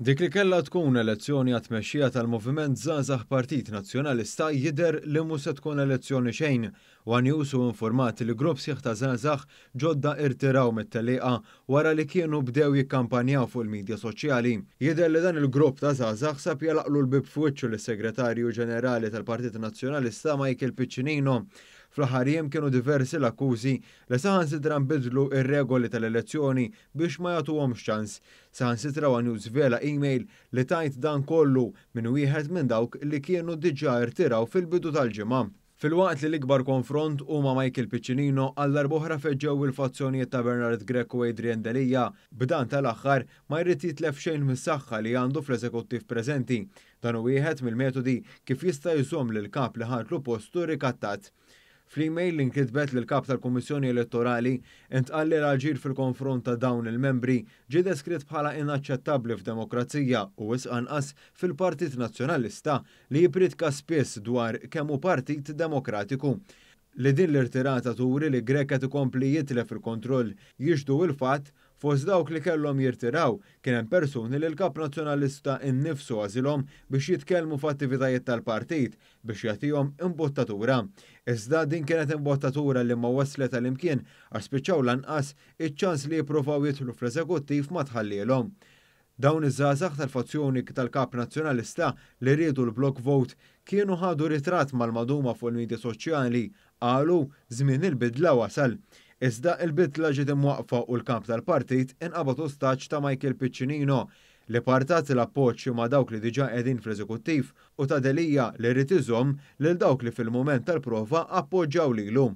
Dik li kellha tkun elezzjoni għat-tmexxija tal-Moviment Żgħażagħ Partit Nazzjonalista jidher li mhux se tkun elezzjoni xejn u għanjusu informati li grupp sieħ ta' żgħażagħ ġodda irtiraw mit-telieqa wara li kienu bdew jikkampanjaw fuq il-midja soċjali. Jidher li dan il-grupp ta' żgħażagħ sab jalaqlu l-bib f'wiċċu lis-Segretarju Ġenerali tal-Partit Nazzjonalista Michael Piccinino. Fl-aħħar jiem kienu diversi l-akkużi li saħansitra nbidlu ir-regoli tal-elezzjoni biex ma jagħtuhomx ċans. Saħansitra news vela email li tajt dan kollu minn wieħed minn dawk li kienu diġà irtiraw fil-bidu tal-ġimgħa. Fil-waqt li l-ikbar konfront huma Michael Piccinino għal darb'oħra feġġew il-fazzjonijiet ta' Bernard Greco u Adrian Delija, b'dan tal-aħħar ma jrid jitlef xejn mis-saħħa li għandu fl-eżekuttiv preżenti. Dan hu wieħed mill-metodi kif jista' jżomm lil kap li ħartlu postu rikattat. Fl-email li nkitbet lil kap tal-Kummissjoni Elettorali intqal li l-aġir fil-konfront ta' dawn il-membri ġie deskritt bħala inaċċettabbli f'demokrazija u wisqanqas fil-Partit Nazzjonalista li jipritka spiss dwar kemm hu partit demokratiku. Li din l-irtirata turi li Grek qed ikompli jitlef il-kontroll jiġdu il-fatt fost dawk li kellhom jirtiraw kien hemm persuni li l-kap nazzjonalista innifsu għażilhom biex jitkellmu f'attivitajiet tal-partit biex jagħtihom imbottatura. Iżda din kienet imbottatura li ma waslet għall-imkien għax spiċċaw lanqas iċ-ċans li jippruvaw jidħlu fl-eżekuttiv ma tħallilhom. Dawn iż-żgħażagħ tal-fazzjoni tal-kap nazzjonalista li riedu l-block vote kienu ħadu ritratt mal-magħduma fuq il-midja soċjali qalu żmien il-bidla wasal. Iżda il-bidla ġiet imwaqfa u l-kap tal-partit inqabad ostaġġ ta' Michael Piccinino li partat l-appoġġ ma' dawk li diġà qegħdin fl-eżekuttiv u ta' Delija li rrid iżomm lil dawk li fil-mument tal-prova appoġġjaw lilu.